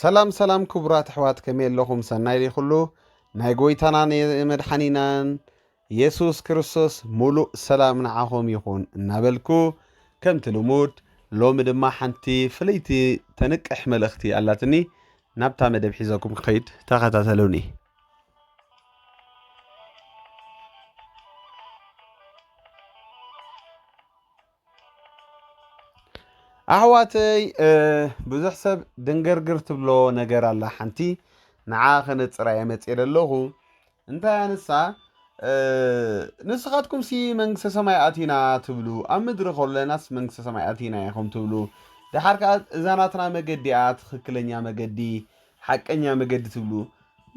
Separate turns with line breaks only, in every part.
ሰላም ሰላም ክቡራት ኣሕዋት ከመይ ኣለኹም ሰናይ ይኹሉ ናይ ጎይታናን መድሓኒናን ኢየሱስ ክርስቶስ ሙሉእ ሰላም ንዓኹም ይኹን እናበልኩ ከምቲ ልሙድ ሎሚ ድማ ሓንቲ ፍለይቲ ተንቅሕ መልእኽቲ ኣላትኒ ናብታ መደብ ሒዘኩም ክኸይድ ተኸታተሉኒ። ኣሕዋተይ ብዙሕ ሰብ ድንገርግር ትብሎ ነገር ኣላ ሓንቲ ንዓ ኸነፅራ የመፅእ ኣለኹ እንታይ ኣንሳ ንስኻትኩም ሲ መንግስተ ሰማይ ኣቲና ትብሉ ኣብ ምድሪ ከለናስ መንግስተ ሰማይ ኣቲና ኢኹም ትብሉ ድሓር ከዓ እዛ ናትና መገዲኣ ትክክለኛ መገዲ ሓቀኛ መገዲ ትብሉ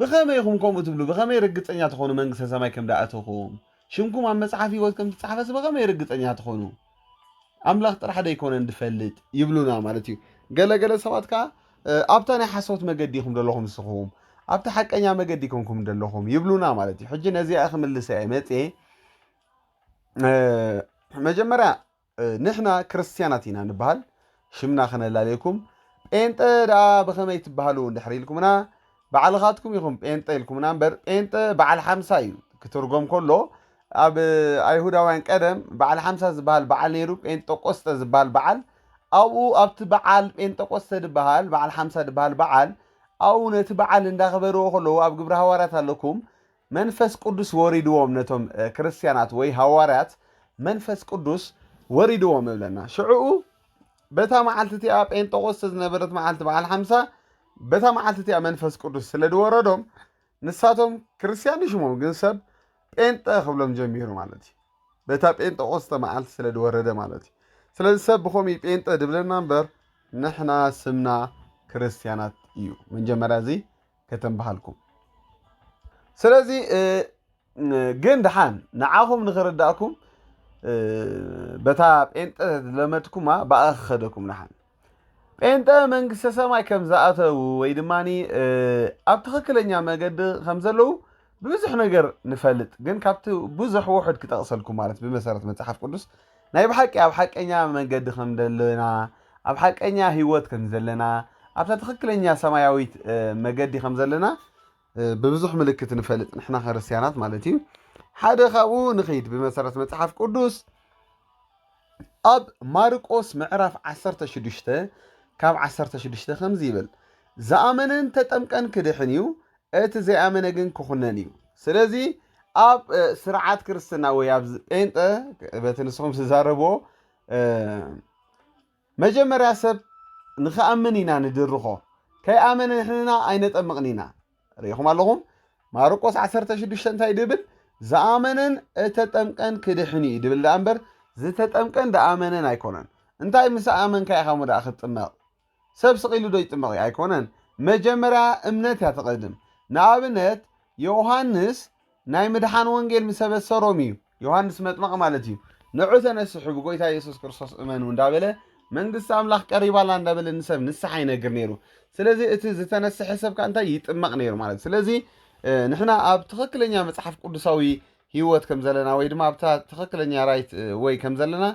ብኸመይ ኢኹም ከምኡ ትብሉ ብኸመይ ርግፀኛ ትኾኑ መንግስተ ሰማይ ከም ዳኣተኹም ሽምኩም ኣብ መፅሓፍ ሂወት ከም ትፃሓፈስ ብኸመይ ርግፀኛ ትኾኑ ኣምላኽ ጥራሕ ደይኮነ እንድፈልጥ ይብሉና ማለት እዩ። ገለገለ ሰባት ከዓ ኣብታ ናይ ሓሶት መገዲ ኢኹም ዘለኹም ንስኹም ኣብታ ሓቀኛ መገዲ ኢኹም ዘለኹም ይብሉና ማለት እዩ። ሕጂ ነዚኣ ክምልሰ መፅአ መጀመርያ ንሕና ክርስትያናት ኢና ንበሃል ሽምና ክነላለየኩም ጴንጠ ደኣ ብኸመይ ትበሃሉ እንድሕር ኢልኩምና ባዕልኻትኩም ኢኹም ጴንጠ ኢልኩምና እምበር ጴንጠ በዓል ሓምሳ እዩ ክትርጎም ከሎ ኣብ ኣይሁዳውያን ቀደም በዓል ሓምሳ ዝበሃል በዓል ነይሩ ጴንጠቆስተ ዝበሃል በዓል ኣብኡ ኣብቲ በዓል ጴንጠቆስተ ድበሃል በዓል ሓምሳ ድበሃል በዓል ኣብኡ ነቲ በዓል እንዳኸበርዎ ከለዉ ኣብ ግብሪ ሃዋርያት ኣለኩም መንፈስ ቅዱስ ወሪድዎም ነቶም ክርስትያናት ወይ ሃዋርያት መንፈስ ቅዱስ ወሪድዎም ይብለና ሽዑኡ በታ መዓልቲ እቲኣ ጴንጠቆስተ ዝነበረት መዓልቲ በዓል ሓምሳ በታ መዓልቲ እቲኣ መንፈስ ቅዱስ ስለ ድወረዶም ንሳቶም ክርስትያን ይሽሞም ግን ሰብ ጴንጠ ክብሎም ጀሚሩ ማለት እዩ በታ ጴንጠቆስተ መዓልቲ ስለ ድወረደ ማለት እዩ ስለዚ ሰብ ብኸምይ ጴንጠ ድብለና እምበር ንሕና ስምና ክርስትያናት እዩ መጀመርያ እዚ ከተንበሃልኩም ስለዚ ግን ድሓን ንዓኹም ንኽርዳእኩም በታ ጴንጠ ለመድኩማ በኣ ክኸደኩም ድሓን ጴንጠ መንግስተ ሰማይ ከም ዝኣተዉ ወይ ድማኒ ኣብ ትኽክለኛ መገዲ ከም ዘለዉ ብዙሕ ነገር ንፈልጥ ግን ካብቲ ብዙሕ ውሕድ ክጠቕሰልኩም ማለት ብመሰረት መፅሓፍ ቅዱስ ናይ ብሓቂ ኣብ ሓቀኛ መንገዲ ከም ዘለና ኣብ ሓቀኛ ሂወት ከም ዘለና ኣብታ ትኽክለኛ ሰማያዊት መገዲ ከም ዘለና ብብዙሕ ምልክት ንፈልጥ ንሕና ክርስትያናት ማለት እዩ ሓደ ካብኡ ንኸይድ ብመሰረት መፅሓፍ ቅዱስ ኣብ ማርቆስ ምዕራፍ 16 ካብ 16 ከምዚ ይብል ዝኣመነን ተጠምቀን ክድሕን እዩ እቲ ዘይኣመነ ግን ክኹነን እዩ ስለዚ ኣብ ስርዓት ክርስትና ወይ ኣብ ጴንጠ በቲ ንስኹም ዝዛረብዎ መጀመርያ ሰብ ንኽኣምን ኢና ንድርኾ ከይኣመነ ንሕና ኣይነጠምቕን ኢና ርኢኹም ኣለኹም ማርቆስ 16 እንታይ ድብል ዝኣመነን ተጠምቀን ክድሕን እዩ ድብል ዳ እምበር ዝተጠምቀን ደኣመነን ኣይኮነን እንታይ ምስ ኣመንካ ኢኻ ሞዳ ክትጥመቕ ሰብ ስቒሉ ዶ ይጥመቕ ኣይኮነን መጀመርያ እምነት እያ ትቐድም ንኣብነት ዮሃንስ ናይ ምድሓን ወንጌል ምስ ኣበሰሮም እዩ ዮሃንስ መጥመቕ ማለት እዩ ንዑ ተነስሑ ብጎይታ ኢየሱስ ክርስቶስ እመኑ እንዳበለ መንግስቲ ኣምላኽ ቀሪባላ እንዳበለ ንሰብ ንስሓ ይነግር ነይሩ ስለዚ እቲ ዝተነስሐ ሰብ ከዓ እንታይ ይጥመቕ ነይሩ ማለት ስለዚ ንሕና ኣብ ትኽክለኛ መፅሓፍ ቅዱሳዊ ሂወት ከም ዘለና ወይ ድማ ኣብታ ትኽክለኛ ራይት ወይ ከም ዘለና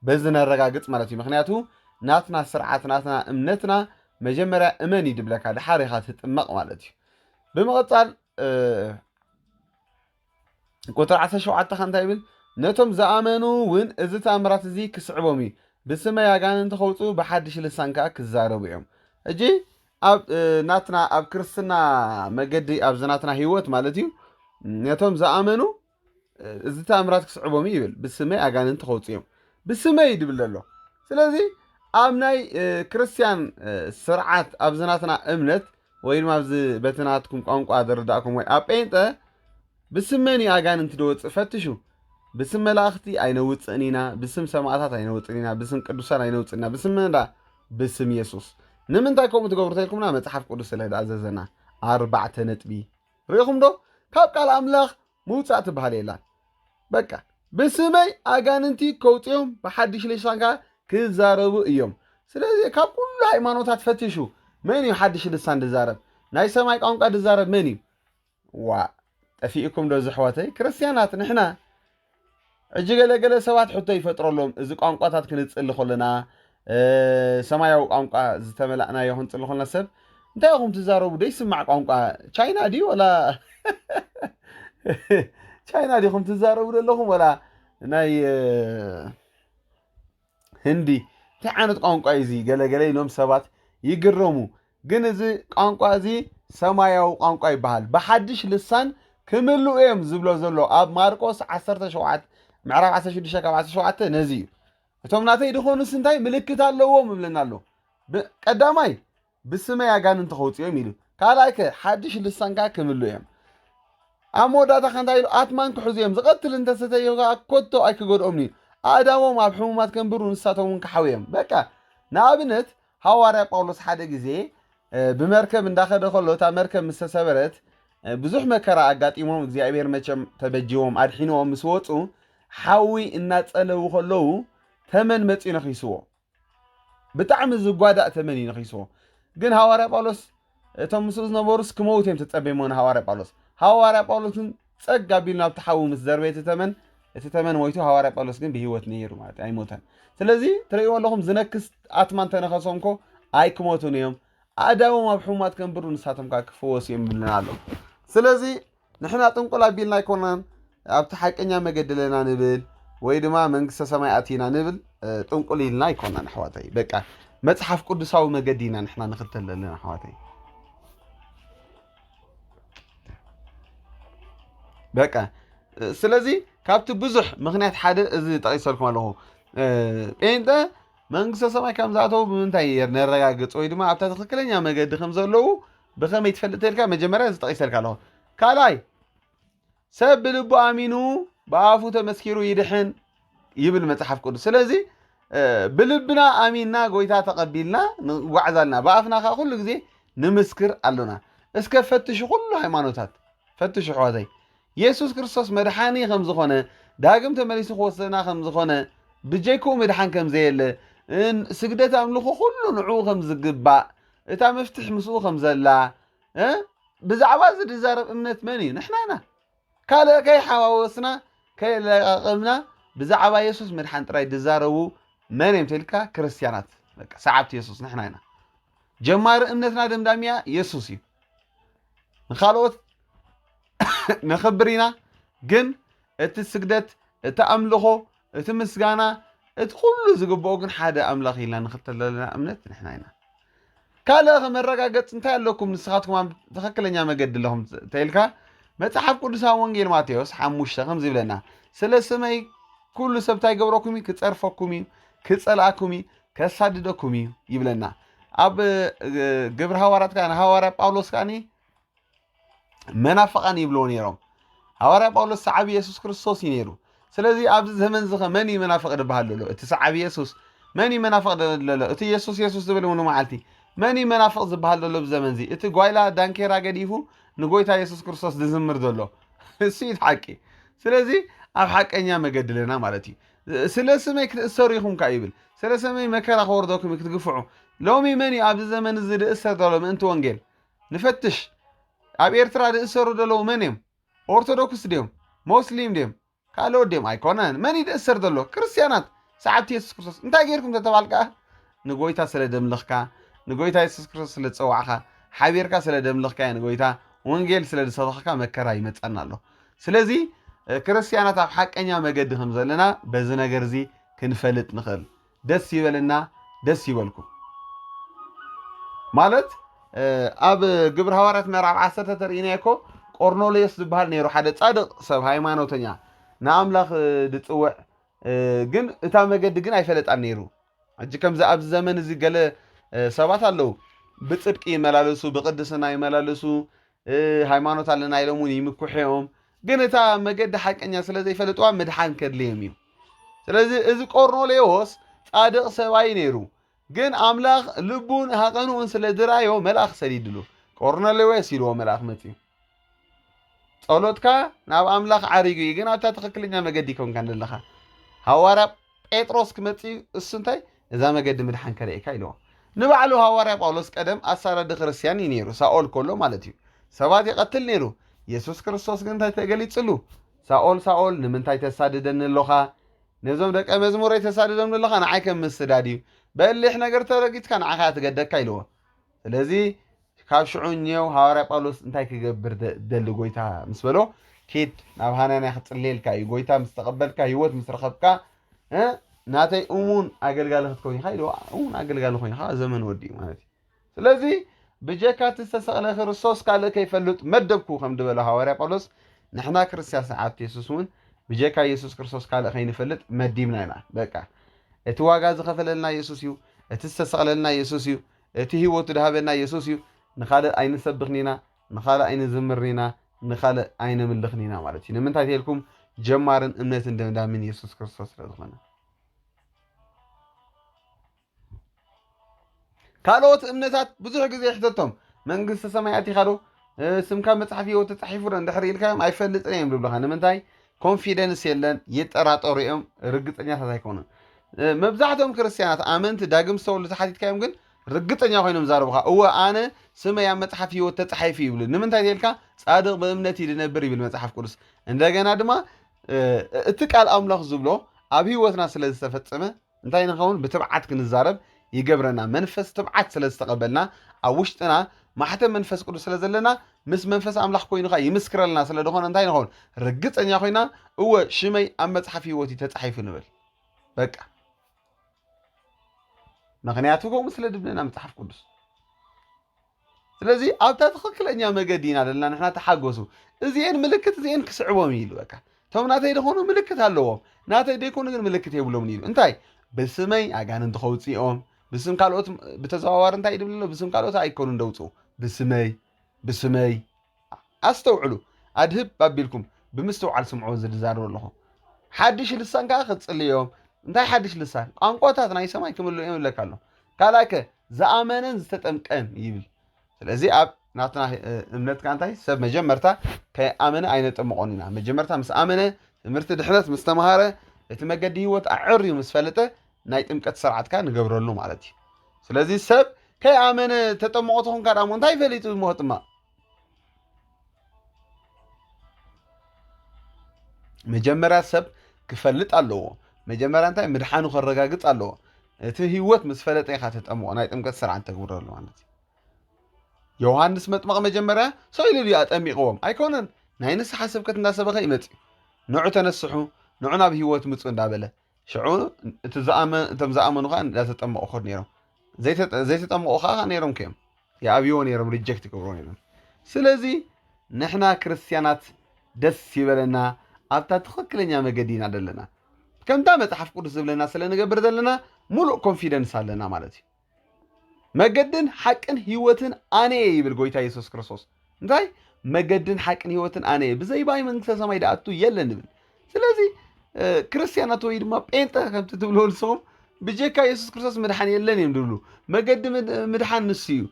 በዚ ነረጋግፅ ማለት እዩ ምክንያቱ ናትና ስርዓት ናትና እምነትና መጀመርያ እመን ይድብለካ ድሓር ኢኻ ትጥመቕ ማለት እዩ ብምቕፃል ቁጥር 17 እንታይ ይብል ነቶም ዝኣመኑ እውን እዚ ተኣምራት እዚ ክስዕቦም እዩ ብስመይ ኣጋንንቲ ከውፁ ብሓድሽ ልሳን ከዓ ክዛረቡ እዮም እጂ ኣብ ናትና ኣብ ክርስትና መገዲ ኣብዚ ናትና ሂወት ማለት እዩ ነቶም ዝኣመኑ እዚ ተኣምራት ክስዕቦም እዩ ይብል ብስመይ ኣጋንንቲ ከውፁ እዮም ብስመይ ድብል ኣሎ ስለዚ ኣብ ናይ ክርስትያን ስርዓት ኣብዚ ናትና እምነት ወይ ድማ ኣብዚ በትናትኩም ቋንቋ ዝርዳእኩም ወይ ኣብ ጴንጠ ብስመን ኣጋንንቲ ድወፅእ ፈትሹ ብስም መላእኽቲ ኣይነውፅእን ኢና ብስም ሰማዕታት ኣይነውፅእን ኢና ብስም ቅዱሳን ኣይነውፅእን ኢና ብስም ብስም ኢየሱስ ንምንታይ ከምኡ ትገብሩ ተልኩምና መፅሓፍ ቅዱስ ስለ ዝኣዘዘና 4 ነጥቢ ርኢኹም ዶ ካብ ቃል ኣምላኽ ምውፃእ ትበሃል የላን በቃ ብስመይ ኣጋንንቲ ከውፅኦም ብሓድሽ ልሳን ከዓ ክዛረቡ እዮም ስለዚ ካብ ኩሉ ሃይማኖታት ፈትሹ መን እዩ ሓድሽ ልሳን ድዛረብ ናይ ሰማይ ቋንቋ ድዛረብ መን እዩ ዋ ጠፊእኩም ዶ ዝሕወተይ ክርስትያናት ንሕና ሕጂ ገለገለ ሰባት ሕቶ ይፈጥረሎም እዚ ቋንቋታት ክንፅሊ ከለና ሰማያዊ ቋንቋ ዝተመላእናዮ ክንፅሊ ከለና ሰብ እንታይ ኢኹም ትዛረቡ ደይስማዕ ቋንቋ ቻይና ድዩ ወላ ቻይና ዲኹም ትዛረቡ ዘለኹም ወላ ናይ ህንዲ እንታይ ዓይነት ቋንቋ እዚ ገለገለ ኢሎም ሰባት ይግረሙ ግን እዚ ቋንቋ እዚ ሰማያዊ ቋንቋ ይበሃል ብሓድሽ ልሳን ክምልኡ እዮም ዝብሎ ዘሎ ኣብ ማርቆስ 17 ምዕራፍ 16 ካብ 17 ነዚ እዩ እቶም ናተይ ድኾኑስ እንታይ ምልክት ኣለዎም ይብለና ኣሎ ቀዳማይ ብስመይ ኣጋንንቲ ከውፅኦም ኢሉ ካልኣይ ከ ሓድሽ ልሳንካ ክምልኡ እዮም ኣብ መወዳእታ እንታይ ኢሉ ኣትማን ክሕዙ እዮም ዝቐትል እንተሰተዮ ኮቶ ኣይክጎድኦም ኢሉ ኣእዳሞም ኣብ ሕሙማት ከንብሩ ንሳቶም እውን ክሓውዮም በቃ ንኣብነት ሃዋርያ ጳውሎስ ሓደ ግዜ ብመርከብ እንዳኸደ ከሎ እታ መርከብ ምስ ተሰበረት ብዙሕ መከራ ኣጋጢሞም እግዚኣብሔር መቸም ተበጂዎም ኣድሒኖዎም ምስ ወፁ ሓዊ እናፀለው ከለዉ ተመን መፂኡ ነኺስዎ ብጣዕሚ ዝጓዳእ ተመን እዩ ነኺስዎ ግን ሃዋርያ ጳውሎስ እቶም ምስኡ ዝነበሩስ ክመውት እዮም ተፀበይሞን ሃዋርያ ጳውሎስን ፀግ ኣቢሉ ናብቲ ሓዊ ምስ ዘርበየ እቲ ተመን ሞይቱ ሃዋርያ ጳውሎስ ግን ብሂወት ነይሩ ማለት ኣይሞተን ስለዚ ትርእይዎ ኣለኹም ዝነክስ ኣትማን ተነኸሶም ኮ ኣይክሞቱን እዮም ኣእዳዎም ኣብ ሕሙማት ከንብሩ ንሳቶም ከዓ ክፍወሱ እዮም ይብልና ኣሎ ስለዚ ንሕና ጥንቁል ኣቢልና ኣይኮናን ኣብቲ ሓቀኛ መገዲ ለና ንብል ወይ ድማ መንግስተ ሰማይ ኣቲና ንብል ጥንቁል ኢልና ኣይኮናን ኣሕዋተይ በቃ መፅሓፍ ቅዱሳዊ መገዲ ኢና ንሕና ንኽተል ዘለና ኣሕዋተይ በቃ ስለዚ ካብቲ ብዙሕ ምክንያት ሓደ እዚ ጠቂሰልኩም ኣለኹ ጴንጤ መንግስተ ሰማይ ከም ዝኣተው ብምንታይ ነረጋግፅ ወይ ድማ ኣብታ ትክክለኛ መገዲ ከም ዘለዉ ብኸመይ ትፈልጥ ተልካ መጀመርያ እዚ ጠቂሰልካ ኣለኹ ካልኣይ ሰብ ብልቡ ኣሚኑ ብኣፉ ተመስኪሩ ይድሕን ይብል መፅሓፍ ቅዱስ ስለዚ ብልብና ኣሚንና ጎይታ ተቐቢልና ንጓዕዝ ኣለና ብኣፍና ከዓ ኩሉ ግዜ ንምስክር ኣለና እስከ ፈትሹ ኩሉ ሃይማኖታት ፈትሹ ኣሕዋተይ ኢየሱስ ክርስቶስ መድሓኒ ከም ዝኾነ ዳግም ተመሊሱ ክወስደና ከም ዝኾነ ብጀይክኡ መድሓን ከም ዘየለ ስግደት ኣምልኾ ኩሉ ንዕኡ ከም ዝግባእ እታ መፍትሕ ምስኡ ከም ዘላ ብዛዕባ ዝዛረብ እምነት መን እዩ ንሕና ኢና ካልእ ከይሓዋወስና ከይለቃቐምና ብዛዕባ ኢየሱስ መድሓን ጥራይ ዝዛረቡ መን እዮም ተልካ ክርስትያናት በቃ ሰዓብቲ ኢየሱስ ንሕና ኢና ጀማሪ እምነትና ደምዳሚያ ኢየሱስ እዩ ንኻልኦት ነኽብር ኢና ግን እቲ ስግደት እቲ ኣምልኾ እቲ ምስጋና እቲ ኩሉ ዝግብኦ ግን ሓደ ኣምላኽ ኢልና ንኽተል ዘለና እምነት ንሕና ኢና ካልእ ከመረጋገፅ እንታይ ኣለኩም ንስኻትኩም ኣብ ትኽክለኛ መገዲ ኣለኹም ተኢልካ መፅሓፍ ቅዱሳዊ ወንጌል ማቴዎስ 5 ከምዚ ይብለና ስለ ስመይ ኩሉ ሰብ እንታይ ገብረኩም እዩ ክፀርፈኩም እዩ ክፀልኣኩም እዩ ከሳድደኩም እዩ ይብለና ኣብ ግብሪ ሃዋርያት ከዓ ሃዋርያ ጳውሎስ ከዓኒ መናፍቃን ይብልዎ ነይሮም ሃዋርያ ጳውሎስ ሰዓቢ ኢየሱስ ክርስቶስ እዩ ነይሩ ስለዚ ኣብዚ ዘመን እዚ መን እዩ መናፍቅ ዝበሃል ዘሎ እቲ ሰዓቢ ኢየሱስ መን እዩ መናፍቅ ዘሎ እቲ ኢየሱስ ዝብል እውን መዓልቲ መን እዩ መናፍቅ ዝበሃል ዘሎ ብዘመን እዚ እቲ ጓይላ ዳንኬራ ገዲፉ ንጎይታ ኢየሱስ ክርስቶስ ዝዝምር ዘሎ እሱ እዩ ሓቂ ስለዚ ኣብ ሓቀኛ መገዲ ለና ማለት እዩ ስለ ስመይ ክትእሰሩ ኢኹም ካ ይብል ስለ ስመይ መከራ ከወርደኩም ክትግፍዑ ሎሚ መን እዩ ኣብዚ ዘመን እዚ ዝእሰር ዘሎ ምእንቲ ወንጌል ንፈትሽ ኣብ ኤርትራ ዝእሰሩ ዘለዉ መን እዮም ኦርቶዶክስ ድዮም ሙስሊም ድዮም ካልኦት ድዮም ኣይኮነን መን እዩ ዝእሰር ዘሎ ክርስትያናት ሰዓብቲ ኢየሱስ ክርስቶስ እንታይ ጌርኩም ተተባልካ ንጎይታ ስለ ደምልኽካ ንጎይታ ኢየሱስ ክርስቶስ ስለ ዝፀዋዕካ ሓቢርካ ስለ ደምልኽካ ንጎይታ ወንጌል ስለ ዝሰበኽካ መከራ ይመፀና ኣሎ ስለዚ ክርስትያናት ኣብ ሓቀኛ መገዲ ከም ዘለና በዚ ነገር እዚ ክንፈልጥ ንኽእል ደስ ይበልና ደስ ይበልኩም ማለት ኣብ ግብሪ ሃዋርያት ምዕራፍ 10 ተርእይናኮ ቆርኔሌዎስ ዝበሃል ነይሩ ሓደ ጻድቕ ሰብ ሃይማኖተኛ ንኣምላኽ ዝፅውዕ ግን እታ መገዲ ግን ኣይፈለጣን ነይሩ ሕጂ ከምዚ ኣብዚ ዘመን እዚ ገለ ሰባት ኣለዉ ብፅድቂ ይመላለሱ ብቅድስና ይመላለሱ ሃይማኖት ኣለና ኢሎም እውን ይምኩሕዮም ግን እታ መገዲ ሓቀኛ ስለ ዘይፈለጥዋ ምድሓን ከድልዮም እዩ ስለዚ እዚ ቆርኔሌዎስ ጻድቕ ሰብኣይ ነይሩ ግን ኣምላኽ ልቡን ሃቐኑኡን ስለ ድራዮ መልኣኽ ሰዲድሉ ቆርኔሌዎስ ኢልዎ መልኣኽ መፅዩ ጸሎትካ ናብ ኣምላኽ ዓሪጉ እዩ ግን ኣብታ ትኽክለኛ መገዲ ኮንካ ዘለኻ ሃዋርያ ጴጥሮስ ክመፅዩ እሱ እንታይ እዛ መገዲ ምድሓን ከርእካ ኢልዎ ንባዕሉ ሃዋርያ ጳውሎስ ቀደም ኣሳዳዲ ክርስቲያን እዩ ነይሩ ሳኦል ከሎ ማለት እዩ ሰባት ይቐትል ነይሩ ኢየሱስ ክርስቶስ ግን እንታይ ተገሊፅሉ ሳኦል ንምንታይ ተሳድደኒ ኣለኻ ነዞም ደቀ መዝሙረይ ተሳድዶም ዘለኻ ንዓይ ከም ምስዳድ እዩ በሊሕ ነገር ተረጊፅካ ንዓኻ ትገደካ ኢልዎ ስለዚ ካብ ሽዑኛው ሃዋርያ ጳውሎስ እንታይ ክገብር ደሊ ጎይታ ምስ በሎ ኬድ ናብ ሃናንያ ክጽልየልካ እዩ ጎይታ ምስ ተቐበልካ ህይወት ምስ ረኸብካ ናተይ እሙን ኣገልጋሊ ክትከውን ኢኻ ኢሉ እሙን ኣገልጋሊ ኮይንካ ዘመን ወዲ ማለት እዩ ስለዚ ብጀካ ዝተሰቕለ ክርስቶስ ካልእ ከይፈልጥ መደብኩ ከም ድበለ ሃዋርያ ጳውሎስ ንሕና ክርስቲያን ሰዓብቲ የሱስ እውን ብጀካ ኢየሱስ ክርስቶስ ካልእ ከይንፈልጥ መዲብና ኢና በቃ እቲ ዋጋ ዝኸፈለልና ኢየሱስ እዩ እቲ ዝተሰቕለልና ኢየሱስ እዩ እቲ ህይወቱ ድሃበና ኢየሱስ እዩ ንኻልእ ኣይንሰብኽኒና ንኻልእ ኣይንዝምርኒና ንኻልእ ኣይንምልኽኒና ማለት እዩ ንምንታይ ትልኩም ጀማርን እምነትን ደምዳምን ኢየሱስ ክርስቶስ ስለ ዝኾነ ካልኦት እምነታት ብዙሕ ግዜ ይሕተቶም መንግስቲ ሰማያት ኢኻ ዶ ስምካ መፅሓፍ ህይወት ተፃሒፉ ዶ እንድሕር ኢልካዮም ኣይፈልጥን እዮም ዝብሉኻ ንምንታይ ኮንፊደንስ የለን ይጠራጠሩ እዮም ርግፀኛታት ኣይኮኑን መብዛሕትኦም ክርስቲያናት ኣመንቲ ዳግም ዝተወሉ ተሓቲትካዮም ግን ርግጠኛ ኮይኖም ዛረቡኻ እወ ኣነ ስመይ ኣብ መፅሓፍ ህይወት ተፃሒፉ ይብሉ ንምንታይ ትልካ ጻድቕ ብእምነት ይድነብር ይብል መፅሓፍ ቅዱስ እንደገና ድማ እቲ ቃል ኣምላኽ ዝብሎ ኣብ ህይወትና ስለ ዝተፈፀመ እንታይ ንኸውን ብትብዓት ክንዛረብ ይገብረና መንፈስ ትብዓት ስለ ዝተቐበልና ኣብ ውሽጥና ማሕተም መንፈስ ቅዱስ ስለ ዘለና ምስ መንፈስ ኣምላኽ ኮይኑኻ ይምስክረልና ስለ ዝኾነ እንታይ ንኸውን ርግፀኛ ኮይና እወ ሽመይ ኣብ መፅሓፍ ህይወት ተፃሒፉ ንብል በቃ ምክንያቱ ከምኡ ስለ ድብለና መፅሓፍ ቅዱስ ስለዚ ኣብታ ትኽክለኛ መገዲ ኢና ዘለና ንሕና ተሓገሱ እዚአን ምልክት እዚአን ክስዕቦም ኢሉ በቃ እቶም ናተይ ደኾኑ ምልክት ኣለዎም ናተይ ደይኮኑ ግን ምልክት የብሎምን ኢሉ እንታይ ብስመይ ኣጋንንቲ ከውፅኦም ብስም ካልኦት ብተዘዋዋሪ እንታይ ይድብልሎ ብስም ካልኦት ኣይኮኑ እንደውፅኡ ብስመይ ኣስተውዕሉ ኣድህብ ኣቢልኩም ብምስተውዓል ስምዖ ዝዛረቡ ኣለኹ ሓድሽ ልሳን ከዓ ክፅልዮም እንታይ ሓድሽ ልሳን ቋንቋታት ናይ ሰማይ ክምልኡ እዮም ይብለካ ኣሎ ካልኣከ ዝኣመነን ዝተጠምቀን ይብል ስለዚ ኣብ ናትና እምነትካ እንታይ ሰብ መጀመርታ ከይኣመነ ኣይነጠምቆን ኢና መጀመርታ ምስ ኣመነ ትምህርቲ ድሕነት ምስ ተምሃረ እቲ መገዲ ህይወት ኣዕርዩ ምስ ፈለጠ ናይ ጥምቀት ስርዓትካ ንገብረሉ ማለት እዩ ስለዚ ሰብ ከይኣመነ ተጠምቆ ትኾንካ ዳሞ እንታይ ፈሊጡ ሞትማ መጀመርያ ሰብ ክፈልጥ ኣለዎ መጀመርያ እንታይ ምድሓኑ ከረጋግፅ ኣለዎ እቲ ህይወት ምስ ፈለጠ ኢኻ ተጠምቆ ናይ ጥምቀት ስርዓት ተግብረሉ ማለት እዩ ዮሃንስ መጥመቕ መጀመርያ ሰው ኢሉ እዩ ኣጠሚቕዎም ኣይኮነን ናይ ንስሓ ስብከት እንዳሰበኸ ይመፅእ ንዑ ተነስሑ ንዑ ናብ ህይወት ምፁ እንዳበለ ሽዑ እቶም ዝኣመኑ ከዓ እንዳተጠመቑ ኾድ ነይሮም ዘይተጠመቑ ከዓ ነይሮም ከዮም ይኣብይዎ ነይሮም ሪጀክት ይገብሮ ነይሮም ስለዚ ንሕና ክርስቲያናት ደስ ይበለና ኣብታ ትኽክለኛ መገዲ ኢና ዘለና ከምታ መፅሓፍ ቅዱስ ዝብለና ስለ ንገብር ዘለና ሙሉእ ኮንፊደንስ ኣለና ማለት እዩ መገድን ሓቅን ህይወትን ኣነ ይብል ጎይታ ኢየሱስ ክርስቶስ እንታይ መገድን ሓቅን ህይወትን ኣነ ብዘይባይ መንግስተ ሰማይ ደኣቱ የለን ንብል ስለዚ ክርስቲያናት ወይ ድማ ጴንጠ ከምቲ ትብልዎ ንስኹም ብጀካ ኢየሱስ ክርስቶስ ምድሓን የለን እዮም ድብሉ መገዲ ምድሓን ንሱ እዩ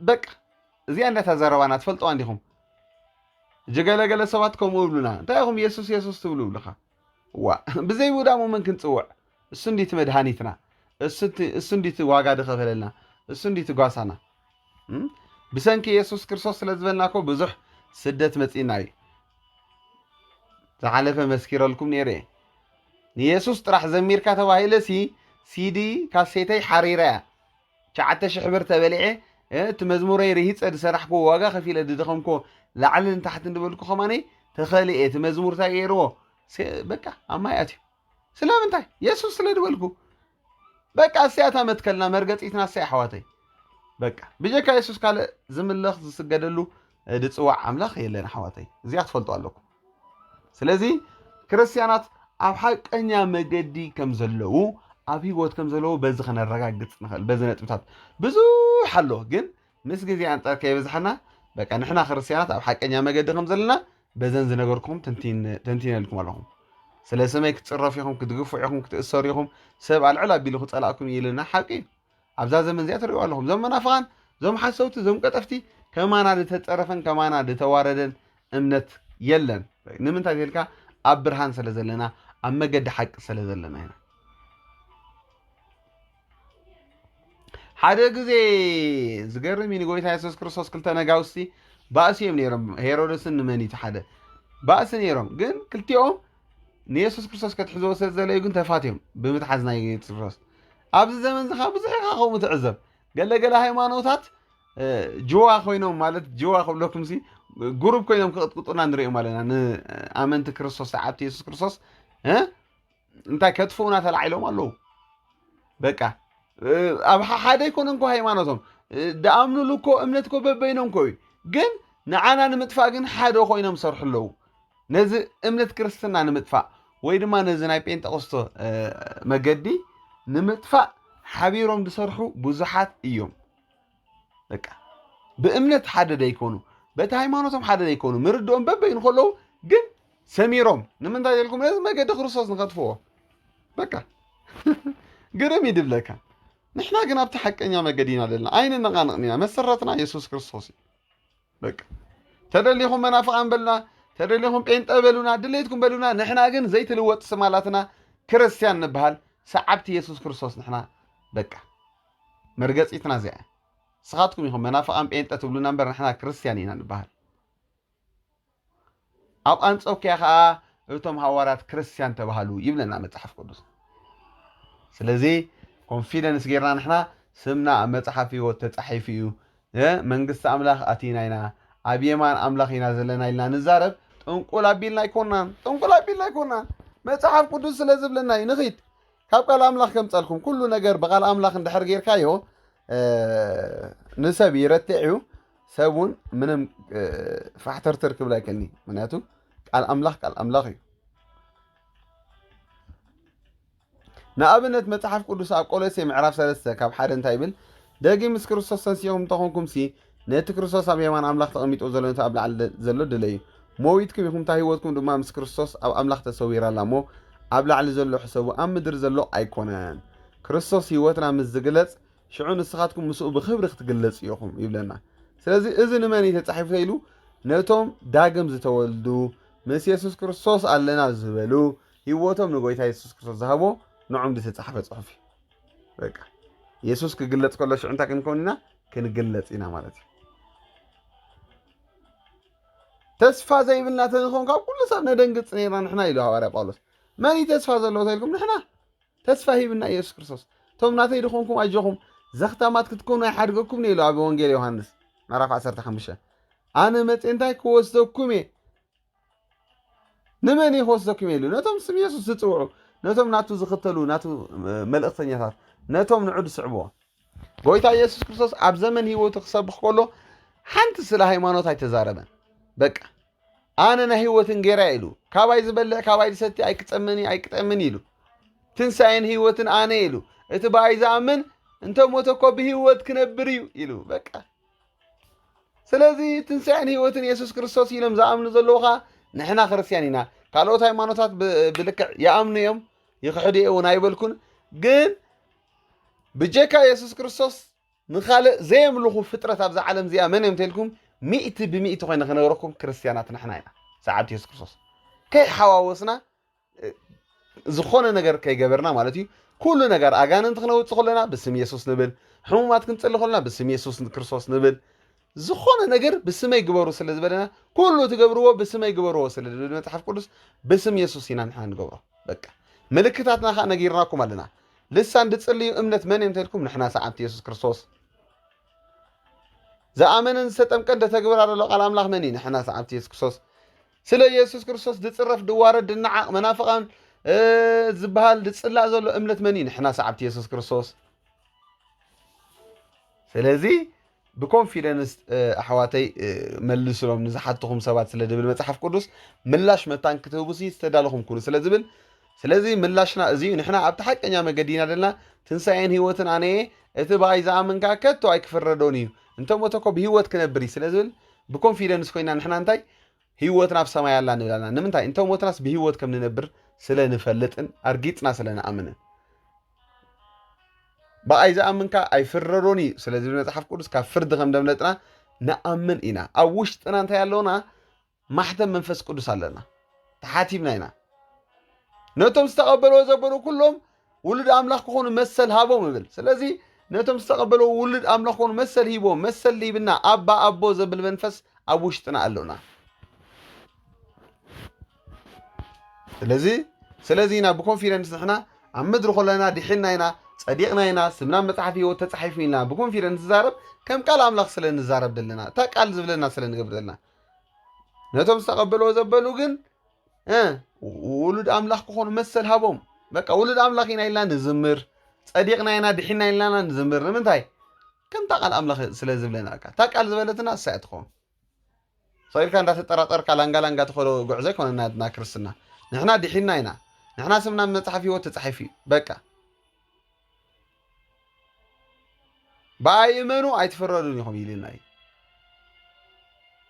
በቃ እዚኣ እንዳተዛረባና ትፈልጥዋ እንዲኹም ጀገለገለ ሰባት ከምኡ ይብሉና እንታይ ኢኹም ኢየሱስ ኢየሱስ ትብሉ ይብልኻ ዋ ብዘይብኡ ዳሞ መን ክንፅውዕ እሱ እንዲት መድሃኒትና እሱ እንዲት ዋጋ ድኸፈለልና እሱ እንዲት ጓሳና ብሰንኪ ኢየሱስ ክርስቶስ ስለ ዝበልናኮ ብዙሕ ስደት መፂና እዩ ዝሓለፈ መስኪረልኩም ነይረ ንኢየሱስ ጥራሕ ዘሚርካ ተባሂለ ሲዲ ካሴተይ ሓሪራ እያ 9,000 ብር ተበሊዐ እቲ መዝሙረይ ርሂፀ ዝሰራሕክዎ ዋጋ ከፊለ ድድኸምኮ ላዕልን ታሕትን ድበልኩ ኸማነይ ተኸሊአ እቲ መዝሙር እንታይ ገይርዎ በቃ ኣብ ማይ ኣትዩ ስለምንታይ ኢየሱስ ስለ ድበልኩ በቃ እስያታ መትከልና መርገፂትና እስያ ኣሕዋተይ በቃ ብጀካ ኢየሱስ ካልእ ዝምለኽ ዝስገደሉ ድፅዋዕ ኣምላኽ የለን ኣሕዋተይ እዚኣ ትፈልጡ ኣለኩም ስለዚ ክርስቲያናት ኣብ ሓቀኛ መገዲ ከም ዘለዉ ኣብ ህይወት ከም ዘለዉ በዚ ከነረጋግፅ ንኽእል በዚ ነጥብታት ብዙሕ ኣሎ ግን ምስ ግዜ ኣንፃር ከይበዝሓና በቃ ንሕና ክርስቲያናት ኣብ ሓቀኛ መገዲ ከም ዘለና በዘን ዝነገርኩም ተንቲነልኩም ኣለኹም ስለ ሰመይ ክትፅረፉ ኢኹም ክትግፍዑ ኢኹም ክትእሰሩ ኢኹም ሰብ ኣልዕል ኣቢሉ ክፀላእኩም ኢልና ሓቂ እዩ ኣብዛ ዘመን እዚኣ ትሪኡ ኣለኹም ዞም መናፍቓን ዞም ሓሰውቲ ዞም ቀጠፍቲ ከማና ዝተፀረፈን ከማና ዝተዋረደን እምነት የለን ንምንታይ ትልካ ኣብ ብርሃን ስለ ዘለና ኣብ መገዲ ሓቂ ስለ ዘለና ኢና ሓደ ግዜ ዝገርም እዩ ንጎይታ ኢየሱስ ክርስቶስ ክልተ ነጋውስቲ ባእሲ እዮም ነይሮም ሄሮድስን ንመኒቱ ሓደ ባእሲ ነይሮም ግን ክልቲኦም ንኢየሱስ ክርስቶስ ከትሕዝዎ ስለ ዘለዩ ግን ተፋትዮም ብምትሓዝ ናይ ክርስቶስ ኣብዚ ዘመን ዝኻ ብዙሕ ኢኻ ከምኡ ትዕዘብ ገለገለ ሃይማኖታት ጅዋ ኮይኖም ማለት ጅዋ ክብለኩም ሲ ግሩብ ኮይኖም ክቅጥቅጡና ንሪኦም ኣለና ንኣመንቲ ክርስቶስ ሰዓብቲ ኢየሱስ ክርስቶስ እንታይ ከጥፍኡና ተላዒሎም ኣለዉ በቃ ኣብ ሓደ ይኮነን እኮ ሃይማኖቶም ደኣምኑሉ እኮ እምነት እኮ በበይኖም ኮ እዩ ግን ንዓና ንምጥፋእ ግን ሓደ ኮይኖም ሰርሑ ኣለዉ ነዚ እምነት ክርስትና ንምጥፋእ ወይ ድማ ነዚ ናይ ጴንጤቆስቶ መገዲ ንምጥፋእ ሓቢሮም ዝሰርሑ ብዙሓት እዮም በቃ ብእምነት ሓደ ደይኮኑ በቲ ሃይማኖቶም ሓደ ደይኮኑ ምርድኦም በበይኑ ከለዉ ግን ሰሚሮም ንምንታይ ኢልኩም ነዚ መገዲ ክርስቶስ ንኸጥፍዎ በቃ ግርም ይድብለካ ንሕና ግን ኣብቲ ሓቀኛ መገዲ ኢና ዘለና ኣይንነቓንቕኒና መሰረትና ኢየሱስ ክርስቶስ እዩ በቃ ተደሊኹም መናፍቃን በሉና ተደሊኹም ጴንጠ በሉና ድሌትኩም በሉና ንሕና ግን ዘይትልወጥ ስማላትና ክርስቲያን ንበሃል ሰዓብቲ ኢየሱስ ክርስቶስ ንሕና በቃ መርገፂትና እዚኣ ስኻትኩም ኢኹም መናፍቃን ጴንጠ ትብሉና እምበር ንሕና ክርስቲያን ኢና ንበሃል ኣብ ኣንጾኪያ ከዓ እቶም ሃዋርያት ክርስቲያን ተባሃሉ ይብለና መጽሓፍ ቅዱስ ስለዚ ኮንፊደንስ ጌርና ንሕና ስምና ኣብ መጽሓፍ ህይወት ተጻሒፉ እዩ መንግስቲ ኣምላኽ ኣቲና ኢና ኣብ የማን ኣምላኽ ኢና ዘለና ኢልና ንዛረብ ጥንቁል ኣቢልና ኣይኮናን መጽሓፍ ቅዱስ ስለ ዝብለና እዩ ንኺድ ካብ ቃል ኣምላኽ ከምፀልኩም ኩሉ ነገር ብቓል ኣምላኽ እንድሕር ጌርካዮ ንሰብ ይረትዕ እዩ ሰብ እውን ምንም ፋሕተርትር ክብል ኣይከኒ ምክንያቱ ቃል ኣምላኽ እዩ ንኣብነት መጽሓፍ ቅዱስ ኣብ ቆሎሴ ምዕራፍ 3 ካብ ሓደ እንታይ ይብል ደጊ ምስ ክርስቶስ ተንሲኹም እንተኾንኩም ሲ ነቲ ክርስቶስ ኣብ የማን ኣምላኽ ተቐሚጡ ዘሎ ነቲ ኣብ ላዕሊ ዘሎ ድለዩ ሞዊትኩም ኢኹም እታ ህይወትኩም ድማ ምስ ክርስቶስ ኣብ ኣምላኽ ተሰዊራላ እሞ ኣብ ላዕሊ ዘሎ ሕሰቡ ኣብ ምድሪ ዘሎ ኣይኮነን ክርስቶስ ህይወትና ምስ ዝግለጽ ሽዑ ንስኻትኩም ምስኡ ብክብሪ ክትግለጽ ኢኹም ይብለና ስለዚ እዚ ንመን ተጻሒፉ ኢሉ ነቶም ዳግም ዝተወልዱ ምስ ኢየሱስ ክርስቶስ ኣለና ዝበሉ ህይወቶም ንጎይታ ኢየሱስ ክርስቶስ ዝሃቦ ንዖም ዝተጻሕፈ ጽሑፍ እዩ በቃ ኢየሱስ ክግለጽ ከሎ ሽዑ እንታይ ክንከውን ኢና ክንግለጽ ኢና ማለት እዩ ተስፋ ዘይብልና ተንኾን ካብ ኩሉ ሰብ ነደንግጽ ነርና ንሕና ኢሉ ሃዋርያ ጳውሎስ መን ተስፋ ዘለዎ ተኢልኩም ንሕና ተስፋ ሂብና ኢየሱስ ክርስቶስ ቶም ናተይ ድኾንኩም ኣጆኹም ዘኽታማት ክትኮኑ ኣይሓድገኩም ኢሉ ኣብ ወንጌል ዮሃንስ ምዕራፍ 15 ኣነ መጽ እንታይ ክወስደኩም እየ ንመን ክወስደኩም ኢሉ ነቶም ስም ኢየሱስ ዝጽውዑ ነቶም ናቱ ዝኽተሉ ናቱ መልእኽተኛታት ነቶም ንዑድ ስዕብዎ ጎይታ ኢየሱስ ክርስቶስ ኣብ ዘመን ህይወቱ ክሰብኽ ከሎ ሓንቲ ስለ ሃይማኖት ኣይተዛረበን በቃ ኣነ ናይ ህይወትን ጌራ ኢሉ ካባይ ዝበልዕ ካባይ ዝሰቲ ኣይክጠምን ኢሉ ትንሳኤን ህይወትን ኣነ ኢሉ እቲ ባይ ዝኣምን እንተሞተ እኮ ብህይወት ክነብር እዩ ኢሉ በቃ ስለዚ ትንሳኤን ህይወትን ኢየሱስ ክርስቶስ ኢሎም ዝኣምኑ ዘለውኻ ንሕና ክርስቲያን ኢና ካልኦት ሃይማኖታት ብልክዕ ይኣምኑ እዮም ይክሕዱ እውን ኣይበልኩን ግን ብጀካ ኢየሱስ ክርስቶስ ንኻልእ ዘየምልኹ ፍጥረት ኣብዛ ዓለም እዚኣ መን እዮም ተልኩም 100% ኮይነ ክነግረኩም ክርስቲያናት ንሕና ኢና ሰዓብቲ ኢየሱስ ክርስቶስ ከይሓዋወስና ዝኾነ ነገር ከይገበርና ማለት እዩ ኩሉ ነገር ኣጋንንት ክነውፅእ ከለና ብስም ኢየሱስ ንብል ሕሙማት ክንፅሊ ከለና ብስም ኢየሱስ ክርስቶስ ንብል ዝኾነ ነገር ብስመይ ግበሩ ስለ ዝበለና ኩሉ ትገብርዎ ብስመይ ግበርዎ ስለ ዝብል መጽሓፍ ቅዱስ ብስም ኢየሱስ ኢና ንሕና ንገብሮ በቃ ምልክታትና ከዓ ነጊርናኩም ኣለና ልሳን ድጽልዩ እምነት መን እዮም ተልኩም ንሕና ሰዓብቲ ኢየሱስ ክርስቶስ ዝኣመነን ዝተጠምቀን ደተግብር ኣሎ ቃል ኣምላኽ መን እዩ ንሕና ሰዓብቲ ኢየሱስ ክርስቶስ ስለ ኢየሱስ ክርስቶስ ድጽረፍ ድዋረድ ድናዓቕ መናፍቃን ዝበሃል ድጽላእ ዘሎ እምነት መን እዩ ንሕና ሰዓብቲ ኢየሱስ ክርስቶስ ስለዚ ብኮንፊደንስ ኣሕዋተይ መልስሎም ንዝሓትኹም ሰባት ስለ ዝብል መጽሓፍ ቅዱስ ምላሽ መታን ክትህቡሲ ዝተዳለኹም ኩሉ ስለ ዝብል ስለዚ ምላሽና እዚዩ ንሕና ኣብቲ ሓቀኛ መገዲ ኢና ዘለና ትንሳኤን ህይወትን ኣነ እቲ ባይ ዝኣምንካ ከቶ ኣይክፍረዶን እዩ እንተሞተ እኮ ብህይወት ክነብር እዩ ስለ ዝብል ብኮንፊደንስ ኮይና ንሕና እንታይ ህይወትና ኣብ ሰማይ ኣላ ንብላና ንምንታይ እንተሞትናስ ብህይወት ከም ንነብር ስለ ንፈልጥን ኣርጊፅና ስለ ንኣምንን በኣይ ዝኣምንካ ኣይፍረዶን እዩ ስለ ዝብል መጽሓፍ ቅዱስ ካብ ፍርዲ ከም ደምለጥና ንኣምን ኢና ኣብ ውሽጥና እንታይ ኣለውና ማሕተም መንፈስ ቅዱስ ኣለና ተሓቲብና ኢና ነቶም ዝተቐበልዎ ዘበሉ ኩሎም ውሉድ ኣምላኽ ክኾኑ መሰል ሃቦም ይብል ስለዚ ነቶም ዝተቐበልዎ ውሉድ ኣምላኽ ክኾኑ መሰል ሂቦም መሰል ሂብና ኣባ ኣቦ ዘብል መንፈስ ኣብ ውሽጥና ኣለውና ስለዚ ኢና ብኮንፊደንስ ንሕና ኣብ ምድሪ ከለና ድሒና ኢና صديقنا هنا سمنا مصحف هيوت تصحيف لنا بكونفيدنس نزارب كم قال املاخ سلا نزارب دلنا تا قال زبلنا سلا نقبر دلنا نتوم استقبلوا زبلوا ግን ولد املاخ كون مسل هابهم بقى ولد املاخ هنا إلا نزمر صديقنا هنا دحنا إلا نزمر نمنتاي كم تقال املاخ سلا زبلنا تا قال زبلتنا ساعتكم صاير كان راح تطرطر كلانغالانغا تخلو غعزه كوننا كرسنا نحنا دحنا هنا نحنا سمنا مصحف هيوت تصحيفي بقى بايمنو አይትፈረዱን ይሁን ይልናይ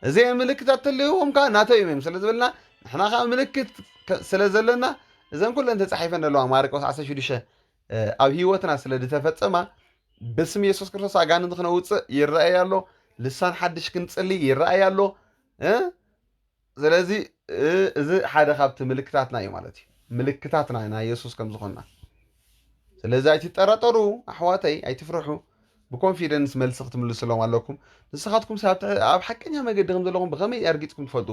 እዚ ምልክታት ተለይዎም ካ ናተይ ምም ስለዝበልና ንሕና ካ ምልክት ስለዘለና እዘን ኩለን ተጻሒፈን ኣለዋ ማርቆስ 16 ኣብ ህይወትና ስለተፈጸማ በስም ኢየሱስ ክርስቶስ አጋንንት ክነውፅእ ይረአይ ኣሎ ልሳን ሓድሽ ክንጽሊ ይረአይ ኣሎ ስለዚ እዚ ሓደ ካብቲ ምልክታትና እዩ ማለት እዩ ምልክታትና ና ኢየሱስ ከም ዝኾና ስለዚ ኣይትጠራጠሩ ኣሕዋተይ ኣይትፍርሑ بكونفيدنس ملص ختملو سلام عليكم نسخاتكم سابت اب حقኛ መገድ ከም ዘለኹም ብኸመይ ኣርጊጽኩም ትፈልጡ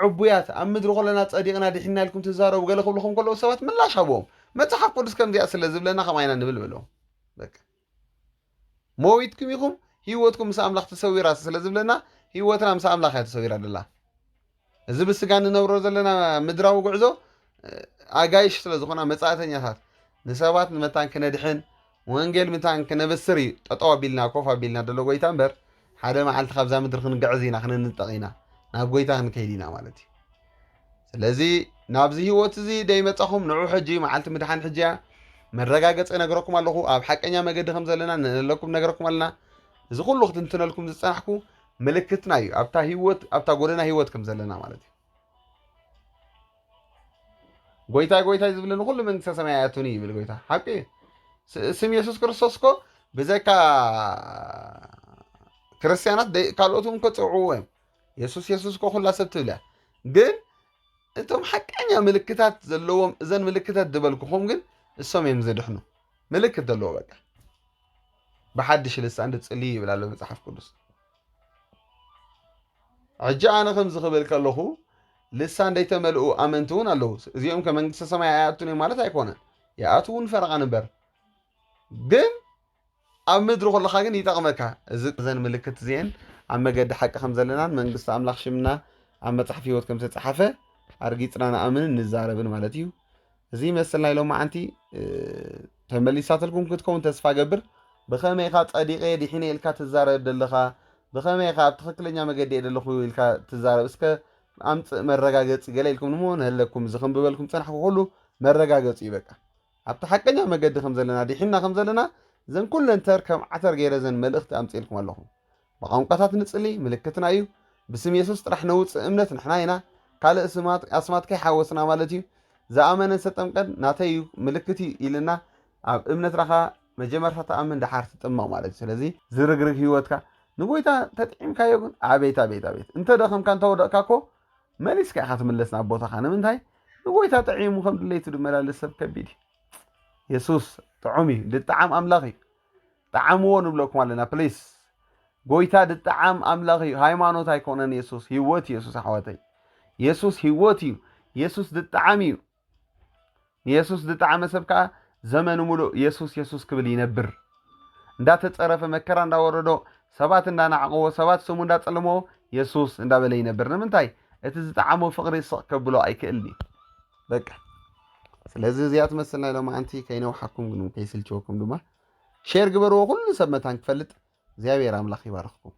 عبويات ኣብ ምድሪ ኮለና ጸዲቅና ድሕና ኢልኩም ትዛረቡ ገለ ክብልኩም ከለዉ ሰባት ምላሽ ሃቦም መጽሓፍ ቅዱስ ከም ዚኣ ስለ ዝብለና ከማይና ንብል ብሎም በቃ ሞዊትኩም ይኹም ህይወትኩም ምስ ኣምላኽ ተሰዊራ ስለ ዝብለና ህይወትና ምስ ኣምላኽ ተሰዊራ ደላ እዚ ብስጋ ንነብሮ ዘለና ምድራዊ ጉዕዞ ኣጋይሽ ስለ ዝኾና መጻእተኛታት ንሰባት ንመታን ክነድሕን ወንጌል ምታን ከነበስሪ ጠጠው ቢልና ኮፋ ቢልና ደሎ ጎይታ እምበር ሓደ መዓልቲ ካብዛ ምድር ክንገዕዚና ክንንጠቂና ናብ ጎይታ ክንከይዲና ማለት እዩ ስለዚ ናብዚ ህይወት እዚ ደይመጻኹም ንዑ ሕጂ መዓልቲ ምድሓን ሕጂያ መረጋገጽ ነገረኩም ኣለኹ ኣብ ሓቀኛ መገዲ ከም ዘለና ንለኩም ነገረኩም ኣለና እዚ ኩሉ ክትንትነልኩም ዝጸናሕኩ ምልክትና እዩ ኣብታ ህይወት ኣብታ ጎደና ህይወት ከም ዘለና ማለት እዩ ጎይታ ጎይታ ዝብልን ኩሉ መንግስተ ሰማያቱን ይብል ጎይታ ሓቂ ስም ኢየሱስ ክርስቶስ ኮ በዘካ ክርስቲያናት ካልኦቱም ከጽውዑዎም ኢየሱስ ኢየሱስ ኮ ሁላ ሰብ ትብላ ግን እንቶም ሓቀኛ ምልክታት ዘለዎም እዘን ምልክታት ድበልኩኹም ግን እሶም እዮም ዘድሕኑ ምልክት ዘለዎ በቃ ብሓድሽ ልሳን እንድትጽልይ ይብል ኣሎ መጽሓፍ ቅዱስ ሕጂ ኣነ ከም ዝኽብል ከለኹ ልሳን ደይተመልኡ ኣመንቲ እውን ኣለዉ እዚኦም ከመንግስተ ሰማይ ኣያቱን ማለት ኣይኮነን ይኣትውን ፈረቓ ነበር ግን ኣብ ምድሪ ኮለኻ ግን ይጠቕመካ እዘን ምልክት እዚአን ኣብ መገዲ ሓቂ ከም ዘለናን መንግስቲ ኣምላኽ ሽምና ኣብ መጽሓፍ ህይወት ከም ዝተጻሓፈ ኣርጊጽና ንኣምንን ንዛረብን ማለት እዩ እዚ መስል ናይ ሎም መዓንቲ ተመሊሳተልኩም ክትከውን ተስፋ ገብር ብኸመይኻ ጸዲቐ ድሒነ ኢልካ ትዛረብ ደለኻ ብኸመይኻ ኣብ ትኽክለኛ መገዲ ደለኹ ኢልካ ትዛረብ እስከ ኣምፅእ መረጋገፂ ገለ ኢልኩም ንሞ ንህለኩም ዝኽንብበልኩም ፀናሕኩ ኩሉ መረጋገፂ ይበቃ ኣብቲ ሓቀኛ መገዲ ከም ዘለና ድሒና ከም ዘለና ዘን ኩለን ተር ከም ዓተር ገይረ ዘን መልእኽቲ ኣምፂልኩም ኣለኹ ብቋንቋታት ንጽሊ ምልክትና እዩ ብስም ኢየሱስ ጥራሕ ነውፅእ እምነት ንሕና ኢና ካልእ ኣስማት ከይሓወስና ማለት እዩ ዝኣመነ ሰጠምቀን ናተይ ምልክት ኢልና ኣብ እምነት ረኻ መጀመርታ ተኣምን ድሓር ትጥመቕ ማለት እዩ ስለዚ ዝርግርግ ህይወትካ ንጎይታ ተጥዒምካዮ ግን ኣቤት ኣቤት ኣቤት እንተ ደኸምካ እንተወደቕካ ኮ መሊስካ ኢኻ ትምለስ ናብ ቦታኻ ንምንታይ ንጎይታ ጥዒሙ ከም ድለይቱ ድመላለስ ሰብ ከቢድ ኢየሱስ ጥዑም እዩ ድጣዓም ኣምላኽ እዩ ጣዓምዎ ንብለኩም ኣለና ፕሊስ ጎይታ ድጣዓም ኣምላኽ እዩ ሃይማኖት ኣይኮነን ኢየሱስ ህይወት ኢየሱስ ኣሕዋተይ ኢየሱስ ህይወት እዩ ኢየሱስ ድጣዓም እዩ ኢየሱስ ድጣዓመ ሰብ ከዓ ዘመኑ ሙሉእ ኢየሱስ ኢየሱስ ክብል ይነብር እንዳተጸረፈ መከራ እንዳወረዶ ሰባት እንዳናዕቆዎ ሰባት ስሙ እንዳጸለመዎ ኢየሱስ እንዳበለ ይነብር ንምንታይ እቲ ዝጣዓሞ ፍቕሪ ስቕ ከብሎ ኣይክእልኒ በቃ ስለዚ እዚኣ ትመስልና ኢሎም ኣንቲ ከይነውሓኩም ግን ከይስልችወኩም ድማ ሼር ግበርዎ ኩሉ ሰብ መታን ክፈልጥ እግዚኣብሔር ኣምላኽ ይባርኽኩም